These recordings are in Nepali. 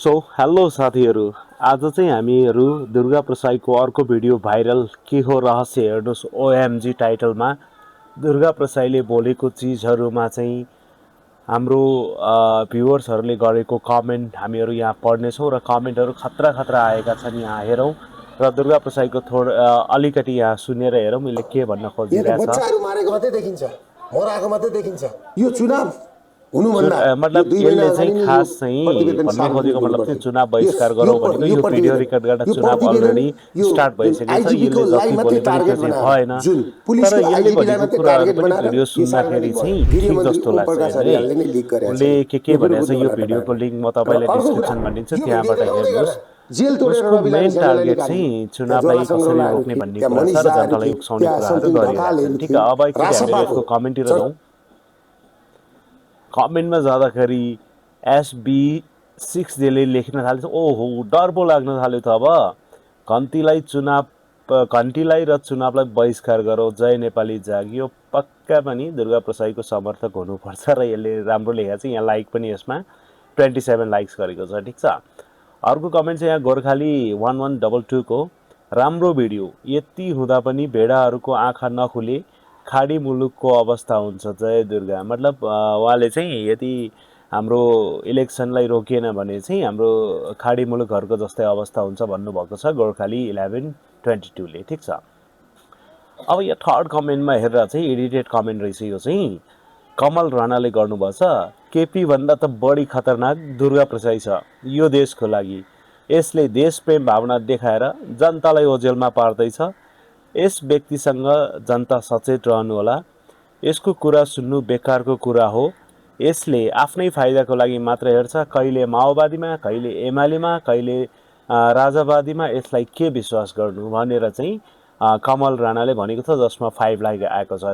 सो हेलो साथीहरू, आज चाहिँ हामीहरू दुर्गा प्रसाईको अर्को भिडियो भाइरल के हो रहस्य हेर्नुहोस्। ओएमजी टाइटलमा दुर्गा प्रसाईले बोलेको चिजहरूमा चाहिँ हाम्रो भ्युवर्सहरूले गरेको कमेन्ट हामीहरू यहाँ पढ्नेछौँ र कमेन्टहरू खतरा खतरा आएका छन्। यहाँ हेरौँ र दुर्गा प्रसाईको अलिकति यहाँ सुनेर हेरौँ यसले के भन्न खोजिरहेछ। बच्चाहरू मारेको मात्रै देखिन्छ, मराको मात्रै देखिन्छ। यो चुनाव हुनुभन्दा मतलब यसले चाहिँ खास चाहिँ भन्न खोजेको मतलब चाहिँ चुनाव बहिष्कार गरौँ भनेको यो भिडियो रेकर्ड गरेर चुनाव अलरेडी स्टार्ट भइसकेको छ। यसले जति बोले पनि त्यो चाहिँ भएन, तर यसले भनेको कुराहरू पनि भिडियो सुन्दाखेरि चाहिँ ठिक जस्तो लाग्छ। उसले के भनेको छ यो भिडियोको लिङ्क म तपाईँलाई डिस्क्रिप्सनमा दिन्छु, त्यहाँबाट हेर्नुहोस्। उसको मेन टार्गेट चाहिँ चुनावलाई कसरी रोक्ने भन्ने कुरा छ र जनतालाई उक्साउने कुराहरू गरिरहेको छ। ठिक छ, अब एकचोटि हामी यसको कमेन्टतिर जाउँ। कमेन्टमा जाँदाखेरि SB6ले लेख्न थाल्छ, ओहो डर पो लाग्न थाल्यो त। अब घन्टीलाई र चुनावलाई बहिष्कार गरौँ, जय नेपाली जागियो। पक्का पनि दुर्गा प्रसाईको समर्थक हुनुपर्छ र यसले राम्रो लेखेको छ। यहाँ लाइक पनि यसमा 27 लाइक्स गरेको छ। ठिक छ, अर्को कमेन्ट चाहिँ यहाँ गोर्खाली 1122 को राम्रो भिडियो, यति हुँदा पनि भेडाहरूको आँखा नखुले खाडी मुलुकको अवस्था हुन्छ, जय दुर्गा। मतलब उहाँले चाहिँ यदि हाम्रो इलेक्सनलाई रोकिएन भने चाहिँ हाम्रो खाडी मुलुकहरूको जस्तै अवस्था हुन्छ भन्नुभएको छ गोर्खाली 1122ले। ठिक छ, अब यो थर्ड कमेन्टमा हेरेर चाहिँ एडिटेड कमेन्ट रहेछ। यो चाहिँ कमल राणाले गर्नुभएको छ, केपी भन्दा त बढी खतरनाक दुर्गा प्रसाई छ यो देशको लागि। यसले देश प्रेम भावना देखाएर जनतालाई ओझेलमा पार्दैछ। यस व्यक्तिसँग जनता सचेत रहनुहोला। यसको कुरा सुन्नु बेकारको कुरा हो। यसले आफ्नै फाइदाको लागि मात्र हेर्छ, कहिले माओवादीमा, कहिले एमालेमा, कहिले राजावादीमा। यसलाई के विश्वास गर्नु भनेर चाहिँ कमल राणाले भनेको छ, जसमा 5 लाइक आएको छ।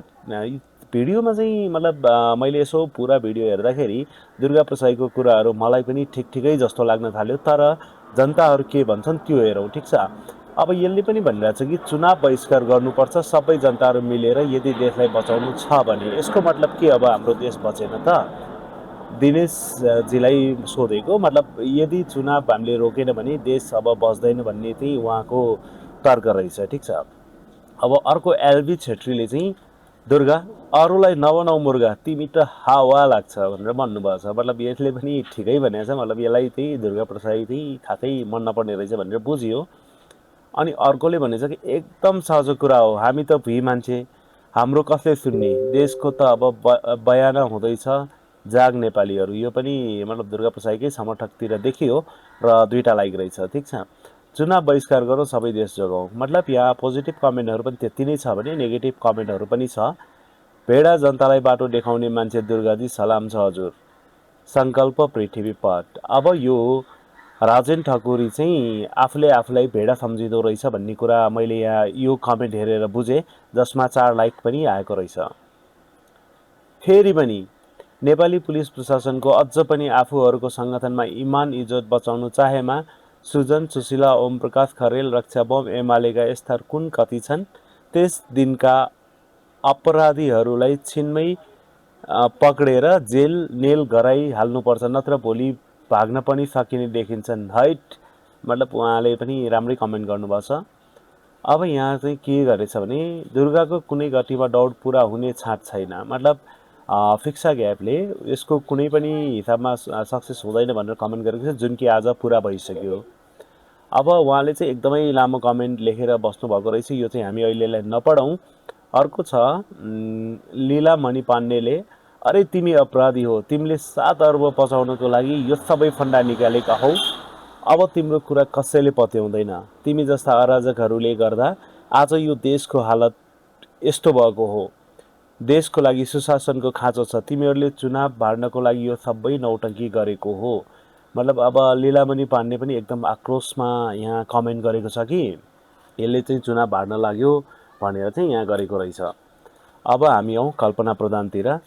भिडियोमा चाहिँ मतलब मैले यसो पुरा भिडियो हेर्दाखेरि दुर्गा प्रसाईको कुराहरू मलाई पनि ठिकै जस्तो लाग्न थाल्यो, तर जनताहरू के भन्छन् त्यो हेरौँ। ठिक छ, अब यसले पनि भनिरहेछ कि चुनाव बहिष्कार गर्नुपर्छ सबै जनताहरू मिलेर यदि देशलाई बचाउनु छ भने। यसको मतलब के अब हाम्रो देश बचेन त? दिनेशजीलाई सोधेको, मतलब यदि चुनाव हामीले रोकेन भने देश अब बच्दैन भन्ने चाहिँ उहाँको तर्क रहेछ। ठिक छ, अब अर्को एलबी छेत्रीले चाहिँ दुर्गा अरूलाई नबनाऊ मुर्गा, तिमी त हावा लाग्छ भनेर भन्नुभएको छ। मतलब यसले पनि ठिकै भनेको छ, मतलब यसलाई चाहिँ दुर्गा प्रसाई चाहिँ खासै मन नपर्ने रहेछ भनेर बुझियो। अनि अर्कोले भनेछ कि एकदम साझो कुरा हो, हामी त भुइँ मान्छे, हाम्रो कसले सुन्ने, देशको त अब बयान हुँदैछ, जाग नेपालीहरू। यो पनि मतलब दुर्गा प्रसाईकै समर्थकतिर देखियो र 2टा लाइक रहेछ। ठिक छ, चुनाव बहिष्कार गरौँ, सबै देश जोगाउँ। मतलब यहाँ पोजिटिभ कमेन्टहरू पनि त्यति नै छ भने नेगेटिभ कमेन्टहरू पनि छ। भेडा जनतालाई बाटो देखाउने मान्छे दुर्गाजी, सलाम छ हजुर, सङ्कल्प पृथ्वी पट। अब यो राजेन ठकुरी चाहिँ आफूलाई भेडा सम्झिँदो रहेछ भन्ने कुरा मैले यहाँ यो कमेन्ट हेरेर बुझेँ, जसमा 4 लाइक पनि आएको रहेछ। फेरि पनि नेपाली पुलिस प्रशासनको अझ पनि आफूहरूको सङ्गठनमा इमान इज्जत बचाउनु चाहेमा सुजन सुशीला, ओम प्रकाश खरेल, रक्षा बम, एमालेका यस्ता कुन कति छन्। त्यस दिनका अपराधीहरूलाई छिनमै पक्रेर जेल नेल गराइहाल्नुपर्छ, नत्र भोलि भाग्न पनि सकिने देखिन्छन्। हाइट मतलब उहाँले पनि राम्रै कमेन्ट गर्नुभएको छ। अब यहाँ चाहिँ के गरेछ भने दुर्गाको कुनै गतिमा दौड पुरा हुने छाँट छैन। मतलब फिक्सा ग्यापले यसको कुनै पनि हिसाबमा सक्सेस हुँदैन भनेर कमेन्ट गरेको छ, जुन कि आज पुरा भइसक्यो। अब उहाँले चाहिँ एकदमै लामो कमेन्ट लेखेर बस्नुभएको रहेछ, यो चाहिँ हामी अहिलेलाई नपढौँ। अर्को छ लीला मणि पाण्डेले, अरे तिमी अपराधी हो, तिमीले 7 अर्ब पचाउनको लागि यो सबै फन्डा निकालेका हौ। अब तिम्रो कुरा कसैले पत्याउँदैन। तिमी जस्ता अराजकहरूले गर्दा आज यो देशको हालत यस्तो भएको हो। देशको लागि सुशासनको खाँचो छ, तिमीहरूले चुनाव भाड्नको लागि यो सबै नौटङ्की गरेको हो। मतलब अब लीलामणि पाण्डे पनि एकदम आक्रोशमा यहाँ कमेन्ट गरेको छ कि यसले चाहिँ चुनाव भाड्न लाग्यो भनेर चाहिँ यहाँ गरेको रहेछ। अब हामी आउँ कल्पना प्रधानतिर।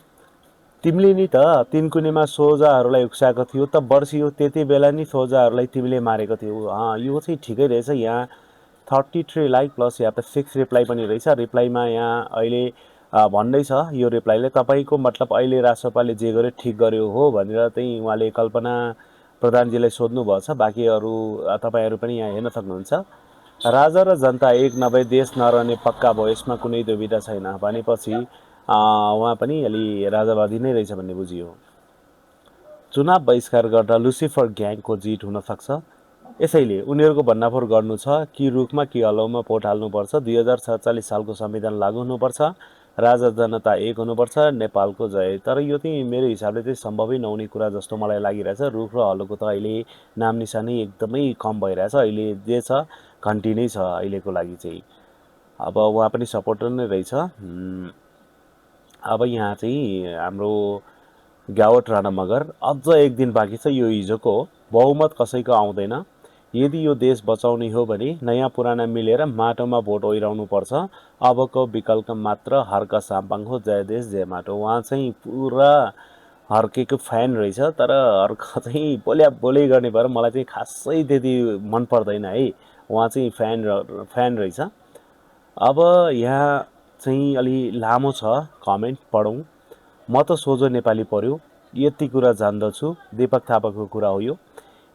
तिमीले नि त तिनकुनेमा सोझाहरूलाई उक्साएको थियो त वर्षियो, त्यति बेला नि सोझाहरूलाई तिमीले मारेको थियौ। यो चाहिँ ठिकै रहेछ। यहाँ 33 लाइक प्लस यहाँ 6 रिप्लाई पनि रहेछ। रिप्लाईमा यहाँ अहिले भन्दैछ यो रिप्लाईले, तपाईँको मतलब अहिले राजसभाले जे गर्यो ठिक गर्यो हो भनेर चाहिँ उहाँले कल्पना प्रधानजीलाई सोध्नुभएको छ। बाँकी अरू तपाईँहरू पनि यहाँ हेर्न सक्नुहुन्छ। राजा र जनता एक नभए देश नरहने पक्का भयो, यसमा कुनै दुविधा छैन भनेपछि उहाँ पनि अलि राजावादी नै रहेछ भन्ने बुझियो। चुनाव बहिष्कार गर्दा लुसिफर ग्याङको जित हुन सक्छ। यसैले उनीहरूको भन्नाफोर गर्नु छ कि रुखमा कि अलौमा भोट हाल्नुपर्छ। 2047 सालको संविधान लागू हुनुपर्छ। राजा जनता एक हुनुपर्छ। नेपालको जय। तर यो चाहिँ मेरो हिसाबले चाहिँ सम्भवै नहुने कुरा जस्तो मलाई लागिरहेछ। रुख र हलोको त अहिले नाम निशानै एकदमै कम भइरहेछ। अहिले जे छ घन्टी नै छ अहिलेको लागि चाहिँ। अब उहाँ पनि सपोर्टर नै रहेछ। अब यहाँ चाहिँ हाम्रो ग्यावट राणा मगर अझ एक दिन बाँकी छ। यो हिजोको हो। बहुमत कसैको आउँदैन। यदि यो देश बचाउने हो भने नयाँ पुराना मिलेर माटोमा भोट ओइराउनु पर्छ। अबको विकल्प मात्र हर्क साम्पाङ हो। जय देश जय माटो। उहाँ चाहिँ पुरा हर्केको फ्यान रहेछ। तर हर्क चाहिँ बोलै गर्ने भएर मलाई चाहिँ खासै त्यति मन पर्दैन है। उहाँ चाहिँ फ्यान रहेछ। अब यहाँ चाहिँ अलि लामो छ कमेन्ट पढौँ। म त सोझो नेपाली पर्यो, यति कुरा जान्दछु। दीपक थापाको कुरा हो यो।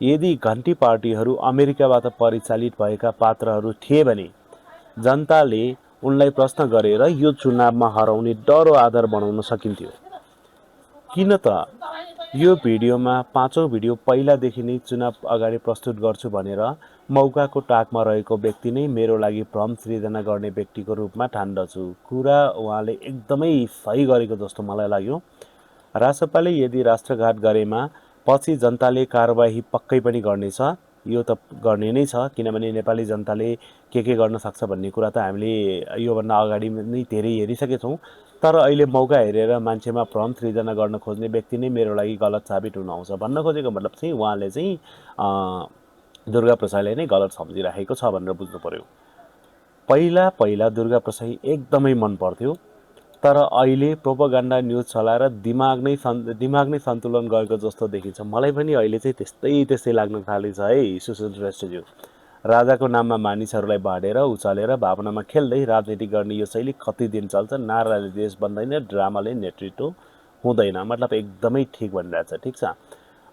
यदि घन्टी पार्टीहरू अमेरिकाबाट परिचालित भएका पात्रहरू थिए भने जनताले उनलाई प्रश्न गरेर यो चुनावमा हराउने डरो आधार बनाउन सकिन्थ्यो। किन त यो भिडियोमा पाँचौँ भिडियो पहिलादेखि नै चुनाव अगाडि प्रस्तुत गर्छु भनेर मौकाको टाकमा रहेको व्यक्ति नै मेरो लागि भ्रम सृजना गर्ने व्यक्तिको रूपमा ठान्दछु। कुरा उहाँले एकदमै सही गरेको जस्तो मलाई लाग्यो। रासपाले यदि राष्ट्रघात गरेमा पछि जनताले कारबाही पक्कै पनि गर्नेछ। यो त गर्ने नै छ, किनभने नेपाली जनताले के गर्न सक्छ भन्ने कुरा त हामीले योभन्दा अगाडि नै धेरै हेरिसकेछौँ। तर अहिले मौका हेरेर मान्छेमा भ्रम सृजना गर्न खोज्ने व्यक्ति नै मेरो लागि गलत साबित हुन आउँछ। भन्न खोजेको मतलब चाहिँ उहाँले चाहिँ दुर्गा प्रसाईलाई नै गलत सम्झिराखेको छ भनेर बुझ्नु पर्यो। पहिला दुर्गा प्रसाई एकदमै मन पर्थ्यो। तर अहिले प्रोपागान्डा न्युज चलाएर दिमाग नै सन्तुलन गएको जस्तो देखिन्छ। मलाई पनि अहिले चाहिँ त्यस्तै लाग्न थालेछ है सुशील श्रेष्ठज्यू। राजाको नाममा मानिसहरूलाई बाँडेर उचालेर भावनामा खेल्दै राजनीति गर्ने यो शैली कति दिन चल्छ? नाराले देश बन्दैन, ड्रामाले नेतृत्व हुँदैन। मतलब एकदमै ठिक भनिरहेछ। ठिक छ,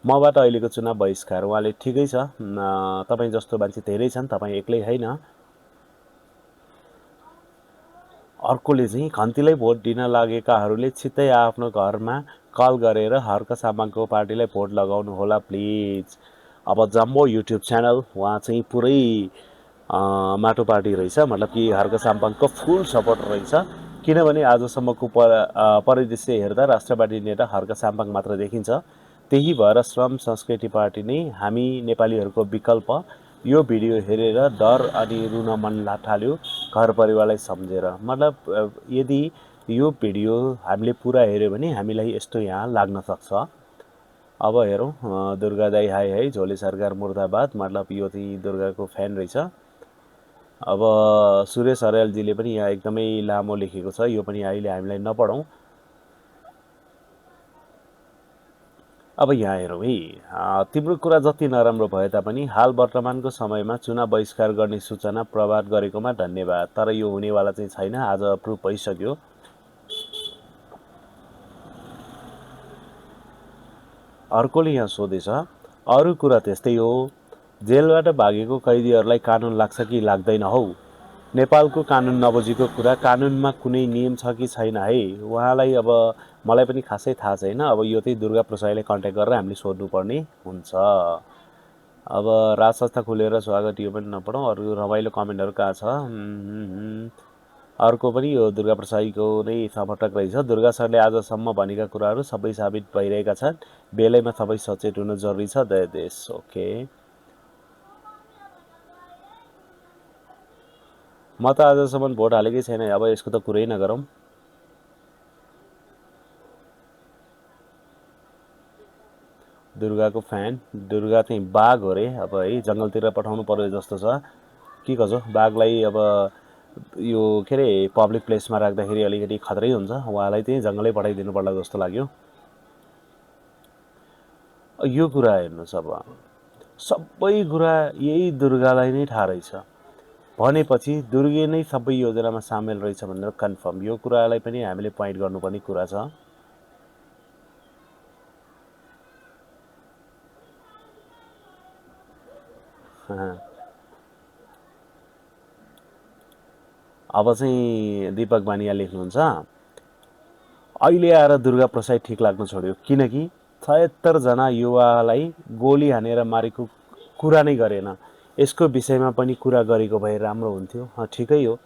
मबाट अहिलेको चुनाव बहिष्कार। उहाँले ठिकै छ। तपाईँ जस्तो मान्छे धेरै छन्, तपाईँ एक्लै होइन। अर्कोले चाहिँ खन्तीलाई भोट दिन लागेकाहरूले छिट्टै आफ्नो घरमा कल गरेर हर्क साम्पाङको पार्टीलाई भोट लगाउनु होला प्लिज। अब जम्बो युट्युब च्यानल उहाँ चाहिँ पुरै माटो पार्टी रहेछ। मतलब कि हर्क साम्पाङको फुल सपोर्टर रहेछ। किनभने आजसम्मको परिदृश्य हेर्दा राष्ट्रवादी नेता हर्क साम्पाङ मात्र देखिन्छ। त्यही भएर श्रम संस्कृति पार्टी नै हामी नेपालीहरूको विकल्प। यो भिडियो हेरेर डर अनि रुन मन थाल्यो घर परिवारलाई सम्झेर। मतलब यदि यो भिडियो हामीले पुरा हेऱ्यो भने हामीलाई यस्तो यहाँ लाग्न सक्छ। अब हेरौँ। दुर्गा दाई हाई है, झोले सरकार मुर्दाबाद। मतलब यो चाहिँ दुर्गाको फ्यान रहेछ। अब सुरेश अर्यालजीले पनि यहाँ एकदमै लामो लेखेको छ। यो पनि अहिले हामीलाई नपढौँ। अब यहाँ हेरौँ है। तिम्रो कुरा जति नराम्रो भए तापनि हाल वर्तमानको समयमा चुनाव बहिष्कार गर्ने सूचना प्रभात गरेकोमा धन्यवाद। तर यो हुनेवाला चाहिँ छैन, आज प्रुफ भइसक्यो। अर्कोले यहाँ सोधेछ, अरू कुरा त्यस्तै हो, जेलबाट भागेको कैदीहरूलाई कानुन लाग्छ कि लाग्दैन हौ? नेपालको कानुन नबुझेको कुरा। कानुनमा कुनै नियम छ कि छैन है? उहाँलाई अब मलाई पनि खासै थाहा छैन। अब यो चाहिँ दुर्गा प्रसाईलाई कन्ट्याक्ट गरेर हामीले सोध्नुपर्ने हुन्छ। अब राज संस्था खुलेर स्वागत, यो पनि नपढौँ। अरू रमाइलो कमेन्टहरू कहाँ छ? अर्को पनि यो दुर्गा प्रसाईको नै समर्थक रहेछ। दुर्गा सरले आजसम्म भनेका कुराहरू सबै साबित भइरहेका छन्। बेलैमा सबै सचेत हुनु जरुरी छ। जय देश। ओके, म त आजसम्म भोट हालेकै छैन। अब यसको त कुरै नगरौँ। दुर्गाको फ्यान। दुर्गा चाहिँ बाघ हो रे। अब है जङ्गलतिर पठाउनु पर्यो जस्तो छ। के कसो बाघलाई अब यो के अरे पब्लिक प्लेसमा राख्दाखेरि अलिकति खतरै हुन्छ। उहाँलाई चाहिँ जङ्गलै पठाइदिनु पर्ला जस्तो लाग्यो। यो कुरा हेर्नुहोस्, अब सबै कुरा यही दुर्गालाई नै थाहा रहेछ भनेपछि दुर्गे नै सबै योजनामा सामेल रहेछ भनेर कन्फर्म। यो कुरालाई पनि हामीले पोइन्ट गर्नुपर्ने कुरा छ। अब चाहिँ दीपक बानिया लेख्नुहुन्छ, अहिले आएर दुर्गा प्रसाद ठिक लाग्न छोड्यो किनकि 76 जना युवालाई गोली हानेर मारेको कुरा नै गरेन। यसको विषयमा पनि कुरा गरेको भए राम्रो हुन्थ्यो। ठिकै हो,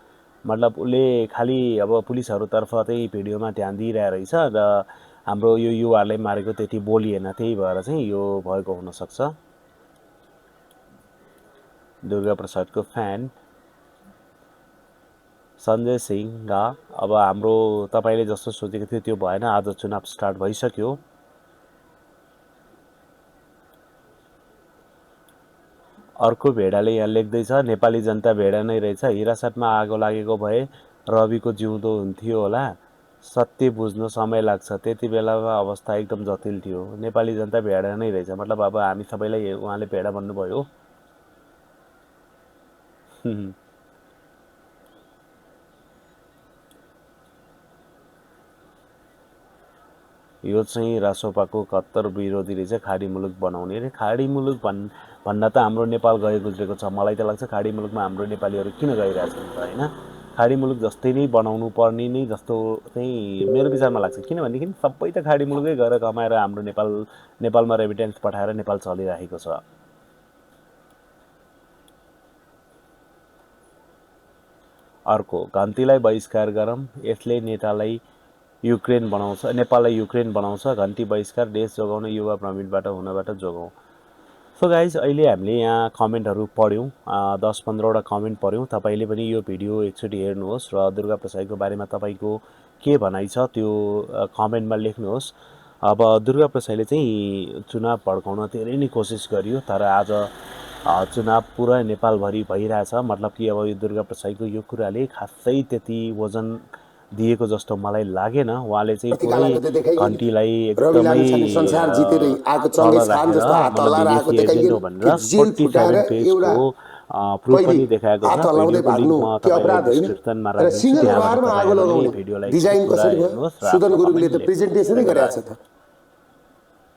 मतलब उसले खालि अब पुलिसहरूतर्फ चाहिँ भिडियोमा ध्यान दिइरहेको रहेछ र हाम्रो यो युवाहरूलाई मारेको त्यति बोलिएन, त्यही भएर चाहिँ यो भएको हुनसक्छ। दुर्गा प्रसादको फ्यान सञ्जय सिंह, अब हाम्रो तपाईँले जस्तो सोचेको थियो त्यो भएन, आज चुनाव स्टार्ट भइसक्यो। अर्को भेडाले यहाँ लेख्दैछ, नेपाली जनता भेडा नै रहेछ, हिरासतमा आगो लागेको भए रविको जिउँदो हुन्थ्यो होला, सत्य बुझ्न समय लाग्छ, त्यति बेलामा अवस्था एकदम जटिल थियो। नेपाली जनता भेडा नै रहेछ, मतलब अब हामी सबैलाई उहाँले भेडा भन्नुभयो। यो चाहिँ रासोपाको कट्टर विरोधी रहेछ, खाडी मुलुक बनाउने रे। खाडी मुलुक भन्न त हाम्रो नेपाल गए गुज्रेको छ। मलाई त लाग्छ खाडी मुलुकमा हाम्रो नेपालीहरू किन गइरहेछन् त होइन। खाडी मुलुक जस्तै नै बनाउनु पर्ने नै जस्तो चाहिँ मेरो विचारमा लाग्छ। किनभनेदेखि सबै त खाडी मुलुकै गएर कमाएर हाम्रो नेपालमा रेमिटेन्स पठाएर नेपाल चलिरहेको छ। अर्को, घन्टीलाई बहिष्कार गरौँ, यसले नेपाललाई युक्रेन बनाउँछ। घन्टी बहिष्कार, देश जोगाउन, युवा भ्रमितबाट हुनबाट जोगाउँ। सो गाइज, अहिले हामीले यहाँ कमेन्टहरू पढ्यौँ, 10-15वटा कमेन्ट पढ्यौँ। तपाईँले पनि यो भिडियो एकचोटि हेर्नुहोस् र दुर्गा प्रसादको बारेमा तपाईँको के भनाइ छ त्यो कमेन्टमा लेख्नुहोस्। अब दुर्गा प्रसादले चाहिँ चुनाव भड्काउन धेरै नै कोसिस गरियो, तर आज चुनाव पुरा नेपालभरि भइरहेछ। मतलब कि अब यो दुर्गा प्रसादको यो कुराले खासै त्यति वजन दिएको जस्तो मलाई लागेन। उहाँले चाहिँ पुरै घन्टीलाई एकदमै संसार जितेर आएको चङ्गे खान जस्तो हात हल्लाएर आएको देखाइयो कि जेल फुटाएर एउटा प्रुफ पनि देखाएको छ। हल्लाउँदै भाग्नु के अपराध होइन र सिंहदरबारमा आगो लगाउने डिजाइन कसरी भयो? सुदन गुरुङले त प्रेजेन्टेसनै गरेको छ त।